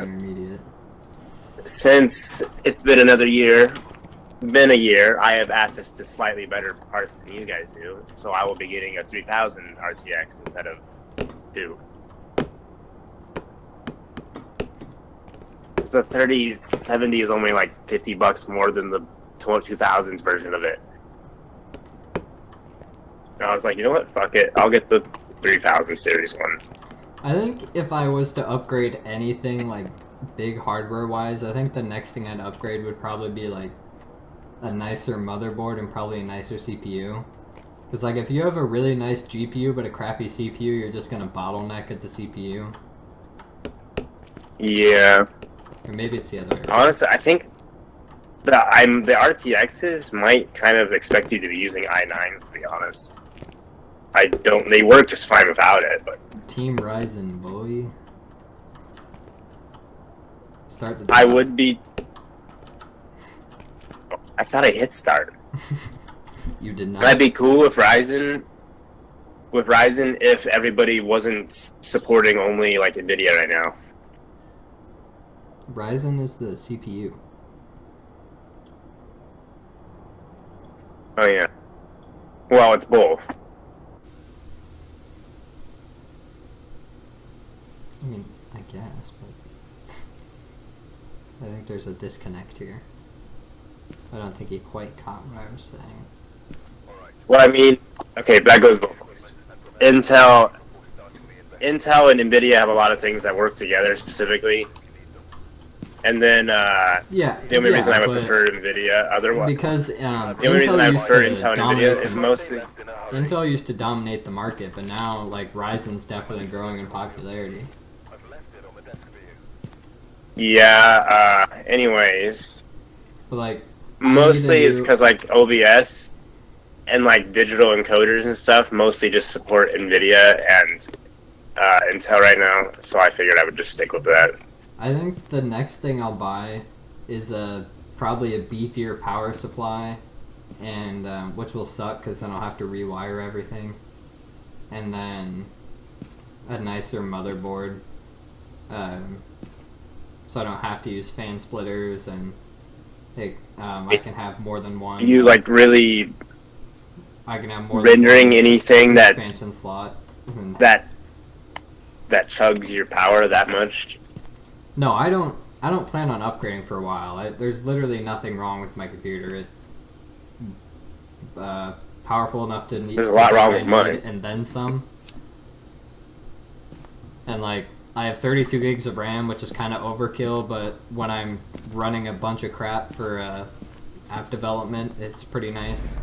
intermediate? Since it's been a year, I have access to slightly better parts than you guys do, so I will be getting a 3000 RTX instead of 2. So the 3070 is only like $50 more than the 2000s version of it. And I was like, you know what? Fuck it. I'll get the 3000 series one. I think if I was to upgrade anything, like, big hardware-wise, I think the next thing I'd upgrade would probably be, like, a nicer motherboard and probably a nicer CPU. Because, like, if you have a really nice GPU but a crappy CPU, you're just going to bottleneck at the CPU. Yeah. Or maybe it's the other way. Honestly, I think the RTXs might kind of expect you to be using i9s, to be honest. They work just fine without it, but... Team Ryzen, boy. Start the... I would be... I thought I hit start. You did not. I'd be cool with Ryzen if everybody wasn't supporting only, like, NVIDIA right now. Ryzen is the CPU. Oh, yeah. Well, it's both. I mean, I guess, but I think there's a disconnect here. I don't think he quite caught what I was saying. Well, I mean, okay, that goes both ways. Intel and NVIDIA have a lot of things that work together specifically. And then the only reason I would prefer NVIDIA otherwise... Because the only reason I prefer Intel and NVIDIA is mostly... Intel used to dominate the market, but now, like, Ryzen's definitely growing in popularity. Yeah, anyways. But, like... Mostly it's because, like, OBS and, like, digital encoders and stuff mostly just support NVIDIA and Intel right now, so I figured I would just stick with that. I think the next thing I'll buy is probably a beefier power supply, and which will suck because then I'll have to rewire everything, and then a nicer motherboard, so I don't have to use fan splitters, and I can have more than one. You like really? I can have more rendering than one anything that expansion slot that chugs your power that much. No, I don't plan on upgrading for a while. There's literally nothing wrong with my computer. It's powerful enough to need. There's a lot wrong with mine, and then some. And like, I have 32 gigs of RAM, which is kind of overkill. But when I'm running a bunch of crap for app development, it's pretty nice.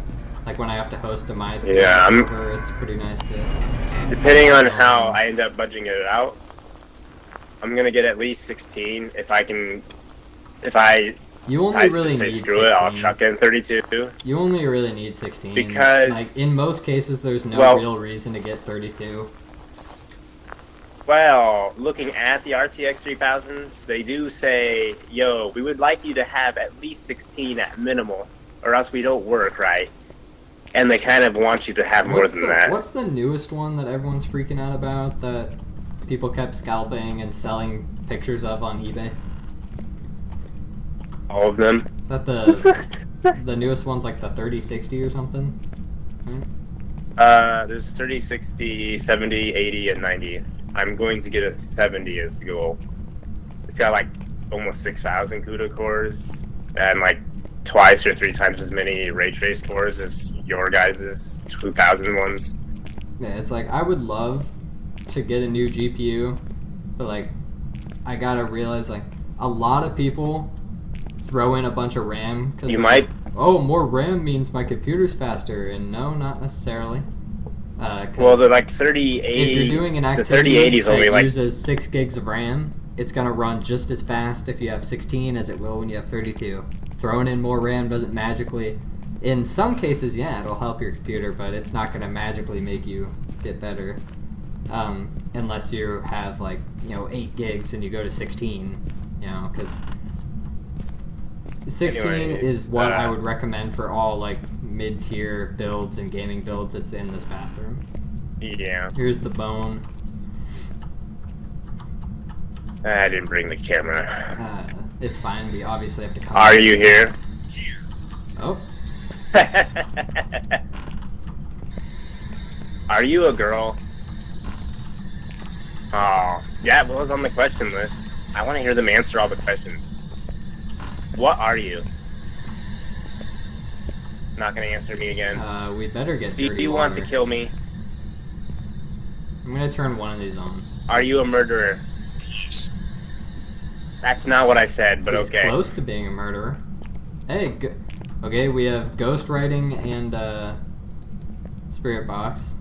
Like when I have to host a MySQL server, it's pretty nice to. Depending on how I end up budgeting it out, I'm gonna get at least 16 if I can. If I you only really say need screw 16. it, I'll chuck in 32. You only really need 16 because, like, in most cases, there's no real reason to get 32. Well, looking at the RTX 3000s, they do say, "Yo, we would like you to have at least 16 at minimal, or else we don't work right." And they kind of want you to have more than that. What's the newest one that everyone's freaking out about that people kept scalping and selling pictures of on eBay? All of them. Is that the newest one's like the 3060 or something? Right? There's 30, 60, 70, 80, and 90. I'm going to get a 70 as the goal. It's got like almost 6,000 CUDA cores and like twice or 3 times as many ray trace cores as your guys' 2,000 ones. Yeah, it's like I would love to get a new GPU, but like I gotta realize like a lot of people throw in a bunch of RAM because you might. Oh, more RAM means my computer's faster, and no, not necessarily. Well, they're like 3080. If you're doing an activity that uses 6 gigs of RAM, it's gonna run just as fast if you have 16 as it will when you have 32. Throwing in more RAM doesn't magically. In some cases, yeah, it'll help your computer, but it's not gonna magically make you get better. Unless you have like 8 gigs and you go to 16, because 16 is what I would recommend for all like mid-tier builds and gaming builds. It's in this bathroom. Yeah. Here's the bone. I didn't bring the camera. It's fine. We obviously have to come. Are you here? Oh. Are you a girl? Oh, yeah, well, it's on the question list. I want to hear them answer all the questions. What are you? Not gonna answer me again. We better get dirty Do you want to kill me? I'm gonna turn one of these on. Are you a murderer? That's not what I said, but He's okay. Close to being a murderer. Hey, okay, we have ghostwriting and spirit box.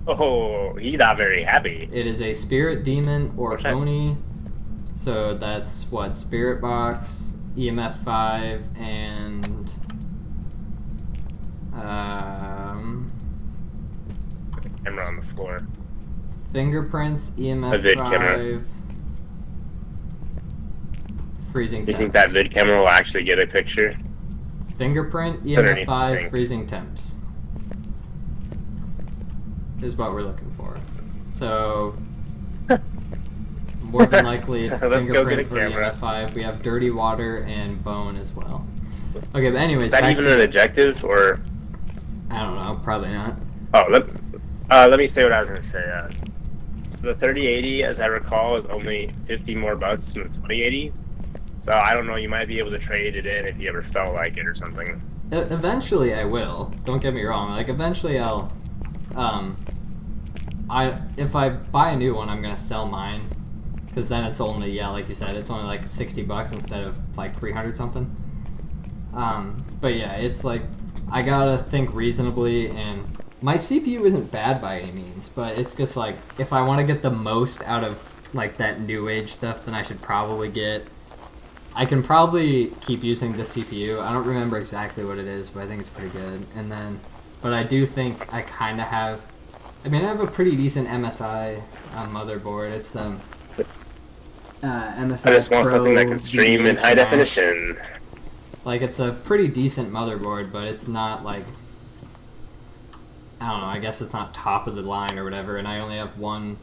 Oh, he's not very happy. It is a spirit, demon, or Oni. So that's what? Spirit box, EMF 5, and Camera on the floor. fingerprints, EMF A vid 5, camera. freezing temps. Do you think that vid camera will actually get a picture? Fingerprint, EMF 5, freezing temps is what we're looking for. So more than likely Let's go get a fingerprint or camera. EMF 5. We have dirty water and bone as well. Okay, but anyways, Is that even an objective, or? I don't know, probably not. Oh, let me say what I was gonna say. The 3080, as I recall, is only 50 more bucks than the 2080. So I don't know. You might be able to trade it in if you ever felt like it or something. Eventually, I will. Don't get me wrong. Like eventually, I'll. If I buy a new one, I'm gonna sell mine, because then it's only like you said, it's only like 60 bucks instead of like 300 something. But yeah, it's like I gotta think reasonably, and my CPU isn't bad by any means, but it's just like if I want to get the most out of like that new age stuff, then I should probably get. I can probably keep using the CPU. I don't remember exactly what it is, but I think it's pretty good. And then, but I do think I kind of have. I mean, I have a pretty decent MSI motherboard. It's MSI. I just want something that can stream in high definition. Like, it's a pretty decent motherboard, but it's not like. I don't know. I guess it's not top of the line or whatever. And I only have one.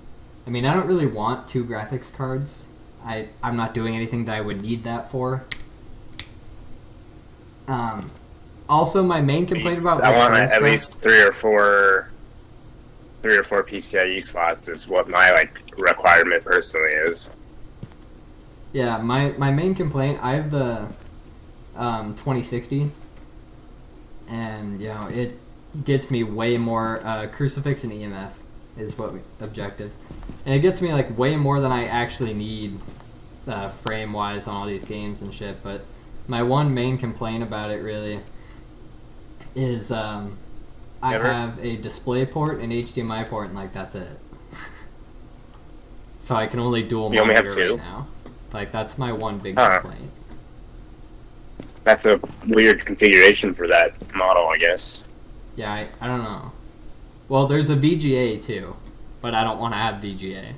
I mean, I don't really want 2 graphics cards. I'm not doing anything that I would need that for. Also, my main complaint about I want at least 3 or 4 PCIe slots is what my requirement personally is. Yeah, my main complaint, I have the 2060, and it gets me way more crucifix and EMF is what objectives, and it gets me like way more than I actually need frame wise on all these games and shit. But my one main complaint about it really is I have a display port, an HDMI port, and like that's it. So I can only dual monitor only have 2? right now. Like that's my one big complaint. That's a weird configuration for that model, I guess. Yeah, I don't know. Well, there's a VGA too, but I don't want to have VGA.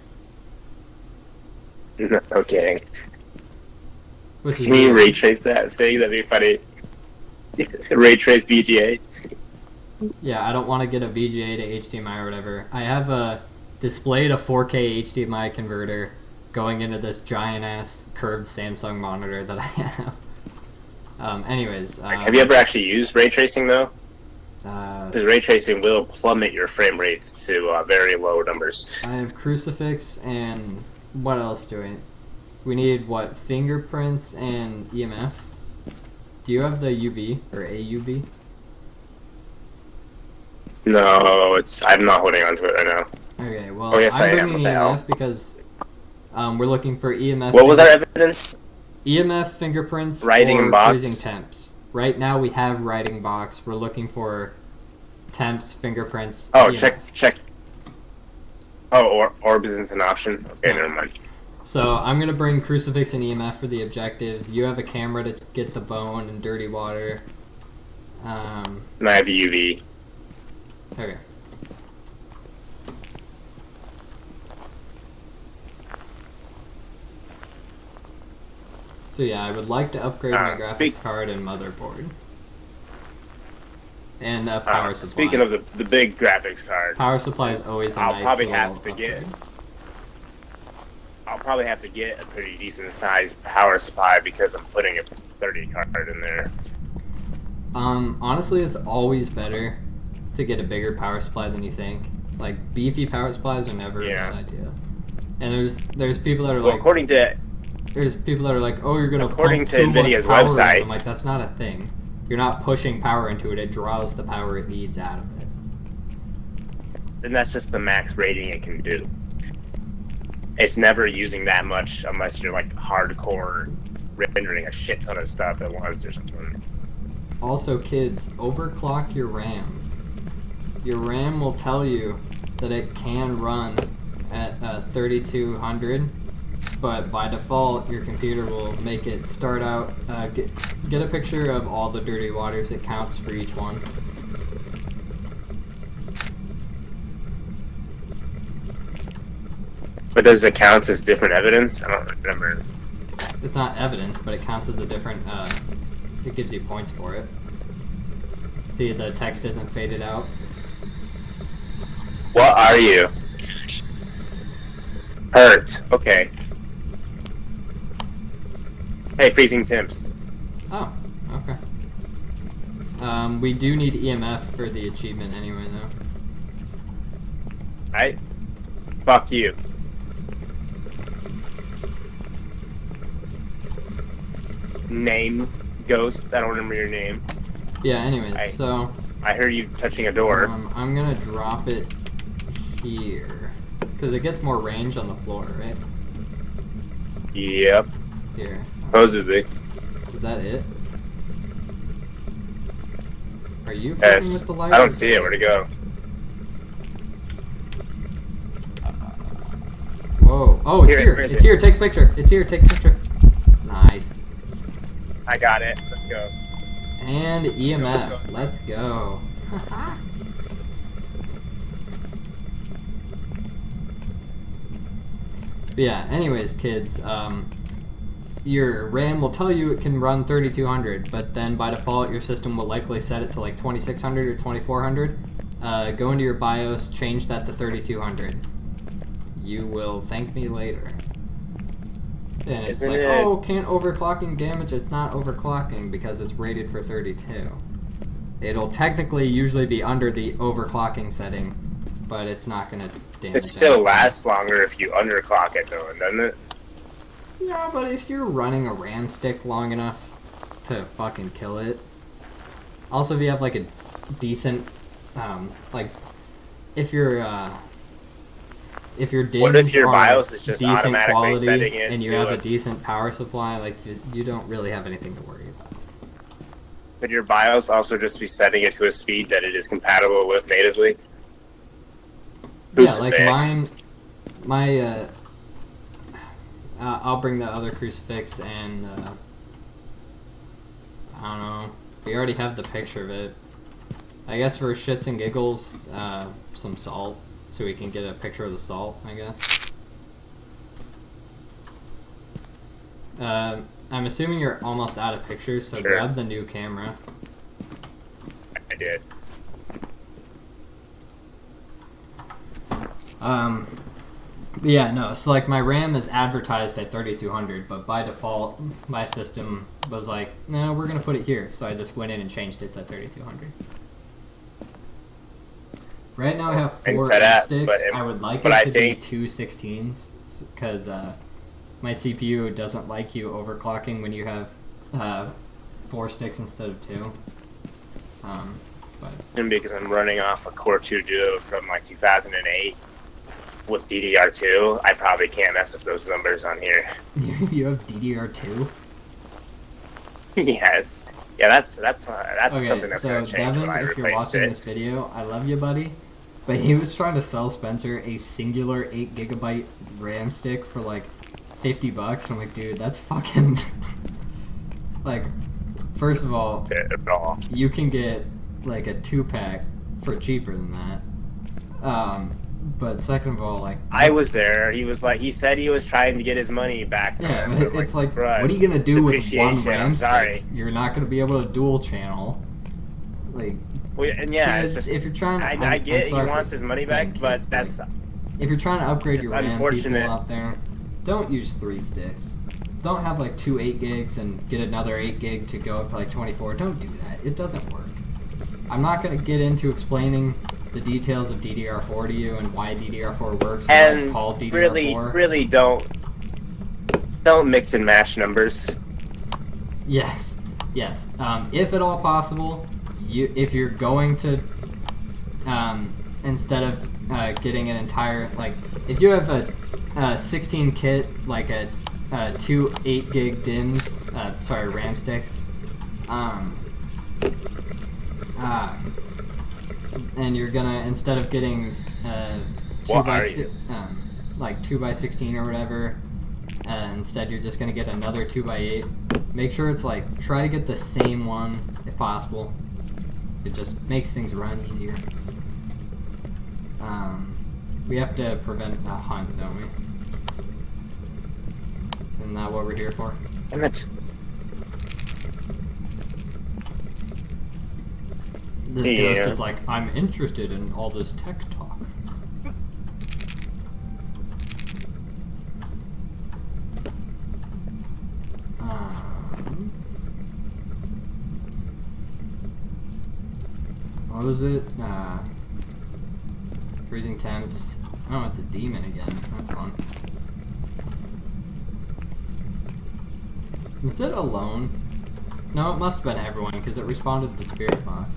Okay. Can you ray trace that thing? That'd be funny. Ray trace VGA. Yeah, I don't want to get a VGA to HDMI or whatever. I have a display to 4K HDMI converter going into this giant ass curved Samsung monitor that I have. Anyways, have you ever actually used ray tracing though? Because ray tracing will plummet your frame rates to very low numbers. I have crucifix and what else do we need? What, fingerprints and EMF? Do you have the UV or AUV? No, I'm not holding on to it right now. Okay, well, oh, yes, I'm I am. bringing What the hell? EMF because we're looking for EMF. What was our evidence? EMF, fingerprints, writing or box. freezing temps. Right now we have writing box. We're looking for temps, fingerprints. Oh, EMF. check. Oh, orb isn't an option. Okay, No. never mind. So I'm gonna bring crucifix and EMF for the objectives. You have a camera to get the bone and dirty water. And I have UV. Okay. So yeah, I would like to upgrade my graphics card and motherboard. And power supply. Speaking of the big graphics cards, power supply is always a nice probably little have to upgrade. I'll probably have to get a pretty decent sized power supply because I'm putting a 30 card in there. Honestly, it's always better to get a bigger power supply than you think. Like, beefy power supplies are never a bad idea. And there's people that are like... There's people that are like, oh, you're going to pump too NVIDIA's much power website. in. I'm like, that's not a thing. You're not pushing power into it. It draws the power it needs out of it. Then that's just the max rating it can do. It's never using that much unless you're like hardcore rendering a shit ton of stuff at once or something. Also, kids, overclock your RAM. Your RAM will tell you that it can run at 3200, but by default, your computer will make it start out. Get a picture of all the dirty waters. It counts for each one. But does it count as different evidence? I don't remember. It's not evidence, but it counts as a different. It gives you points for it. See, the text isn't faded out. What are you? Hurt. Okay. Hey, freezing temps. Oh, okay. We do need EMF for the achievement anyway, though. Right? Fuck you. Name, Ghost. I don't remember your name. Yeah. Anyways, I heard you touching a door. I'm gonna drop it here because it gets more range on the floor, right? Yep. Here. Supposedly. Is that it? Are you fucking with the light? I don't see it. Where'd it go? Whoa. Oh, it's here. It's here. Take a picture. It's here. Take a picture. Nice. I got it. Let's go. And EMF. Let's go. But yeah, anyways, kids, your RAM will tell you it can run 3200, but then by default your system will likely set it to like 2600 or 2400. Go into your BIOS, change that to 3200. You will thank me later. And it's oh, can't overclocking damage? It's not overclocking because it's rated for 32. It'll technically usually be under the overclocking setting, but it's not going to damage. It still lasts longer if you underclock it, though, doesn't it? Yeah, but if you're running a RAM stick long enough to fucking kill it. Also, if you have like a decent, like, if your DIMMs what if your are BIOS is just automatically quality setting it and you to have a decent power supply, like you don't really have anything to worry about. Could your BIOS also just be setting it to a speed that it is compatible with natively? Yeah, like my I'll bring the other crucifix and I don't know. We already have the picture of it. I guess for shits and giggles, some salt, so we can get a picture of the salt, I guess. I'm assuming you're almost out of pictures, so grab the new camera. I did. Yeah, no, so like my RAM is advertised at 3200, but by default, my system was like, no, we're going to put it here. So I just went in and changed it to 3200. Right now I have 4 sticks. I would like it to be 2 16s because my CPU doesn't like you overclocking when you have 4 sticks instead of 2. But because I'm running off a Core 2 Duo from like 2008 with DDR2, I probably can't mess with those numbers on here. You have DDR2? Yes. Yeah, that's something that's going to change Devin, when I replace it. if you're watching this video, I love you, buddy. But he was trying to sell Spencer a singular 8GB RAM stick for like $50, and I'm like, dude, that's fucking like. First of all, you can get like a 2-pack for cheaper than that. But second of all, like I was there. He said he was trying to get his money back. Yeah, it's like, what are you gonna do with one RAM stick? You're not gonna be able to dual channel. Like, and yeah, kids, it's just, if you're trying to, I get he wants his money back, but that's if you're trying to upgrade your RAM, people unfortunate. out there, don't use 3 sticks. Don't have like 2 8 gigs and get another 8 gig to go up to like 24. Don't do that. It doesn't work. I'm not going to get into explaining the details of DDR4 to you and why DDR4 works and why it's called DDR4. Really don't mix and match numbers. Yes. If at all possible, if you're going to, instead of getting an entire, like, if you have a 16 kit, like a 2 8 gig DIMMs, RAM sticks, and you're gonna, instead of getting 2x16 or whatever, instead you're just gonna get another 2x8. Make sure it's like, try to get the same one if possible. It just makes things run easier. We have to prevent a hunt, don't we? Isn't that what we're here for? Damn it. This ghost is like, I'm interested in all this tech talk. What was it? Freezing temps. Oh, it's a demon again. That's fun. Is it alone? No, it must have been everyone because it responded to the spirit box.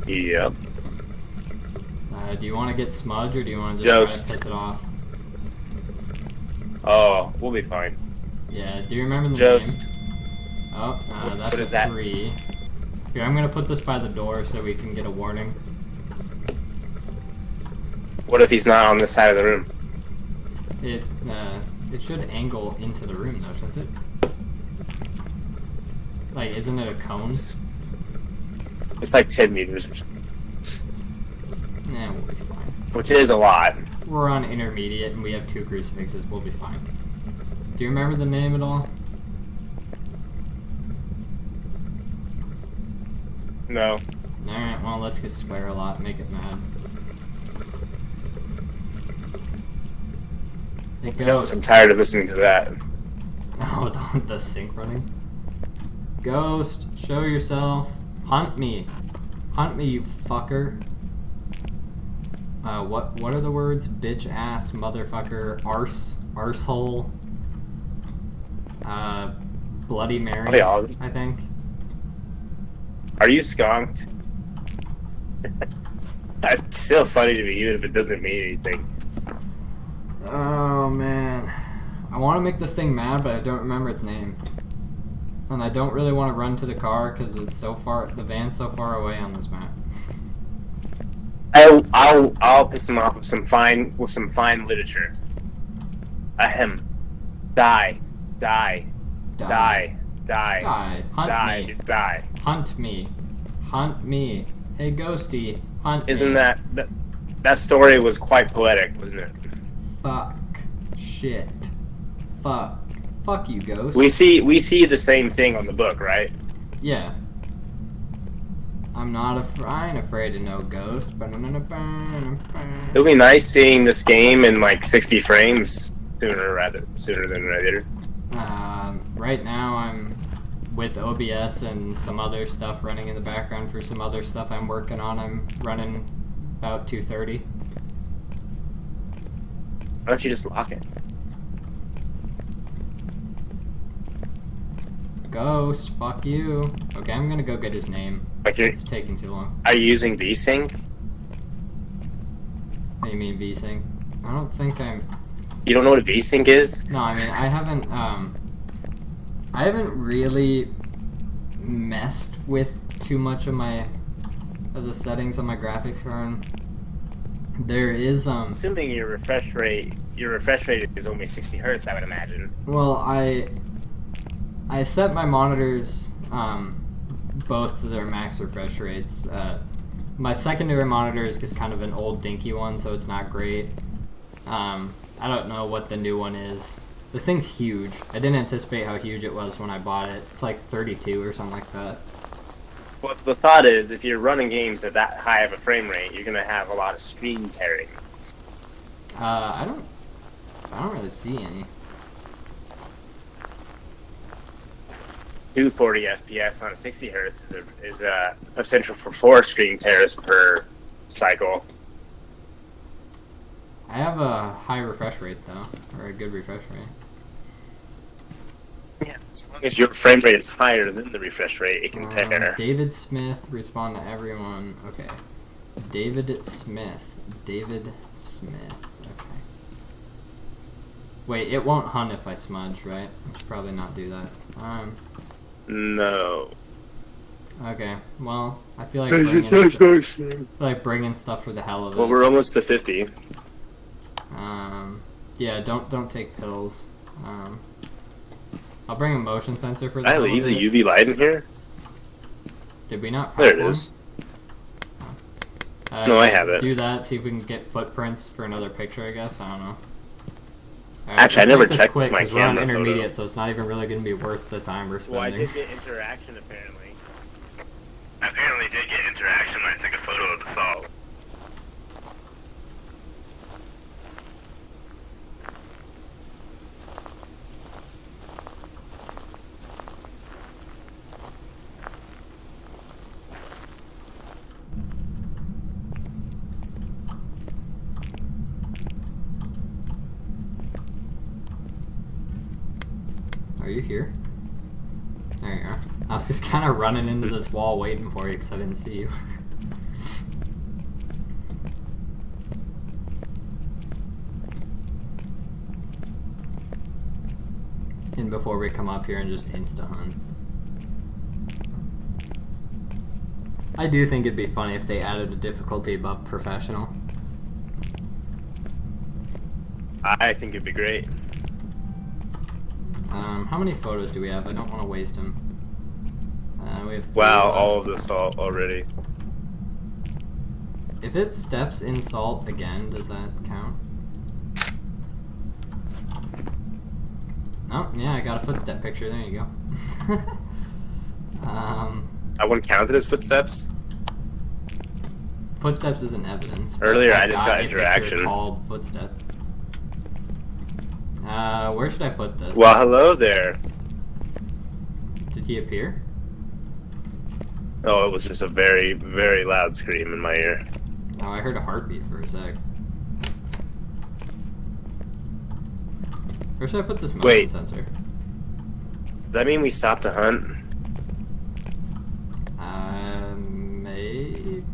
Yep. Do you want to get Smudge or do you want to just try to piss it off? Oh, we'll be fine. Yeah, do you remember the Ghost. name? Oh, that's what is a that? 3. Here, I'm going to put this by the door so we can get a warning. What if he's not on this side of the room? It should angle into the room though, shouldn't it? Like, isn't it a cone? It's like 10 meters or something. Nah, we'll be fine. Which is a lot. We're on intermediate and we have 2 crucifixes. We'll be fine. Do you remember the name at all? No. Alright, well, let's just swear a lot and make it mad. It goes. I'm tired of listening to that. Oh, the sync running. Ghost, show yourself. Hunt me. Hunt me, you fucker. What are the words? Bitch, ass, motherfucker, arsehole. Bloody Mary, I think. Are you skunked? It's still funny to me, even if it doesn't mean anything. Oh, man. I want to make this thing mad, but I don't remember its name. And I don't really want to run to the car because it's so far. The van's so far away on this map. I'll piss him off with some fine literature. Ahem. Die. Hunt me. Hunt me. Hey, Ghosty. Hunt Isn't me. that story was quite poetic, wasn't it? Fuck. Shit. Fuck. Fuck you, Ghost. We see the same thing on the book, right? Yeah. I ain't afraid of no ghost. It'll be nice seeing this game in like 60 frames sooner than later. Right now I'm with OBS and some other stuff running in the background for some other stuff I'm working on. I'm running about 230. Why don't you just lock it? Ghost, fuck you. Okay, I'm gonna go get his name. Like it's taking too long. Are you using VSync? What do you mean VSync? I don't think I'm... You don't know what VSync is? No, I mean, I haven't really messed with too much of the settings on my graphics card. There is, Assuming your refresh rate is only 60 Hertz, I would imagine. Well, I set my monitors, both of their max refresh rates. My secondary monitor is just kind of an old dinky one, so it's not great. I don't know what the new one is. This thing's huge. I didn't anticipate how huge it was when I bought it. It's like 32 or something like that. Well, the thought is, if you're running games at that high of a frame rate, you're going to have a lot of screen tearing. I I don't really see any. 240 FPS on 60 hertz is a potential for 4 stream tears per cycle. I have a high refresh rate though, or a good refresh rate. Yeah, as long as your frame rate is higher than the refresh rate, it can tear. David Smith, respond to everyone. Okay. David Smith. Okay. Wait, it won't hunt if I smudge, right? I should probably not do that. No. Okay, well, I feel like bringing stuff for the hell of it. Well, we're almost to 50. Yeah, don't take pills. I'll bring a motion sensor for the Did I leave the UV light in here? Did we not? There it is. No, I have it. Do that, see if we can get footprints for another picture, I guess. I don't know. Right, actually, I never checked my camera we're on intermediate, photo. so it's not even really going to be worth the time we're spending. Well, I did get interaction, apparently. I apparently did get interaction when I took a photo of the salt. Are you here? There you are. I was just kind of running into this wall waiting for you because I didn't see you. And before we come up here and just insta-hunt. I do think it'd be funny if they added a difficulty above professional. I think it'd be great. How many photos do we have? I don't want to waste them. We have 3 Wow, left. all of the salt already. If it steps in salt again, does that count? Oh, yeah, I got a footstep picture. There you go. I wouldn't count it as footsteps. Footsteps isn't evidence. but Earlier, I just got a picture interaction. called footstep. Where should I put this? Well, hello there. Did he appear? Oh, it was just a very, very loud scream in my ear. Oh, I heard a heartbeat for a sec. Where should I put this motion sensor? Does that mean we stopped the hunt? Maybe.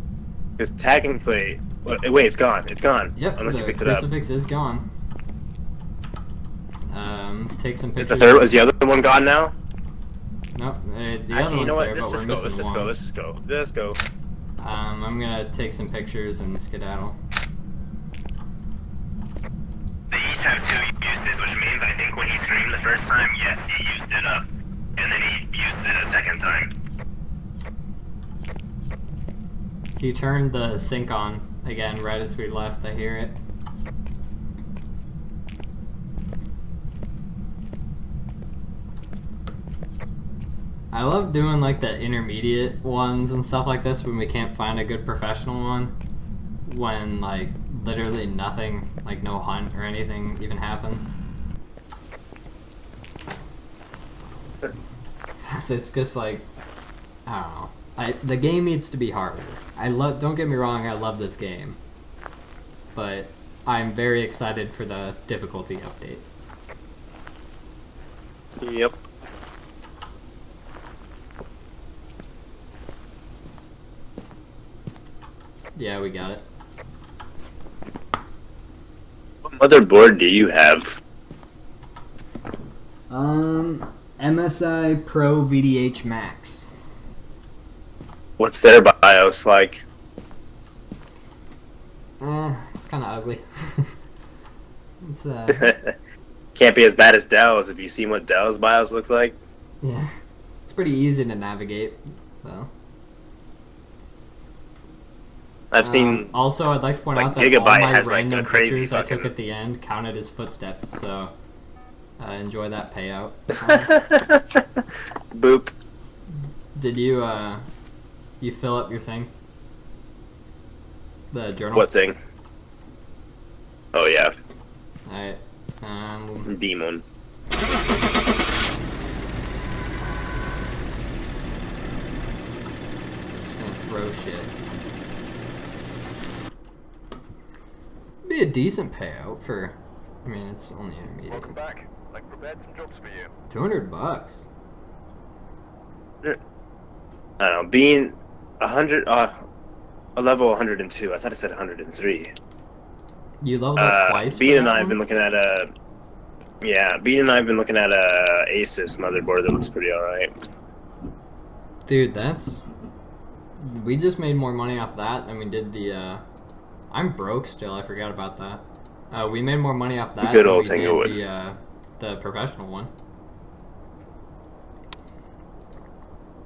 Because technically... Wait, it's gone. It's gone. Yep, Unless the you picked it up. crucifix is gone. Take some Is pictures. is the other one gone now? Nope, the Actually, other you know one's what? there, but we're missing one. Let's go. I'm gonna take some pictures and skedaddle. They each have 2 uses, which means I think when he screamed the first time, yes, he used it up. And then he used it a second time. He turned the sync on again right as we left. I hear it. I love doing like the intermediate ones and stuff like this when we can't find a good professional one. When like literally nothing, like no hunt or anything even happens. So it's just like, I don't know. The game needs to be harder. Don't get me wrong, I love this game. But I'm very excited for the difficulty update. Yep. Yeah, we got it. What motherboard do you have? MSI Pro VDH Max. What's their BIOS like? It's kind of ugly. It's Can't be as bad as Dell's if you've seen what Dell's BIOS looks like. yeah, it's pretty easy to navigate, though. I've seen. Also, I'd like to point like, out that Gigabyte all my has, like, random a crazy pictures I took fucking- at the end counted as footsteps, so enjoy that payout. Boop. Did you you fill up your thing? The journal? What thing? Oh yeah. Alright. Demon. Just gonna throw shit. Be a decent payout for. I mean, it's only intermediate. Welcome back. I've prepared some jobs for you. $200. I don't know. Being 100, a level 102. I thought it said 103. You leveled up twice. Bean and I have been looking at a. Yeah, Bean and I have been looking at a Asus motherboard that looks pretty alright. Dude, that's. We just made more money off that than we did the. I'm broke still. I forgot about that. We made more money off that Good than old we thing did it would. the professional one.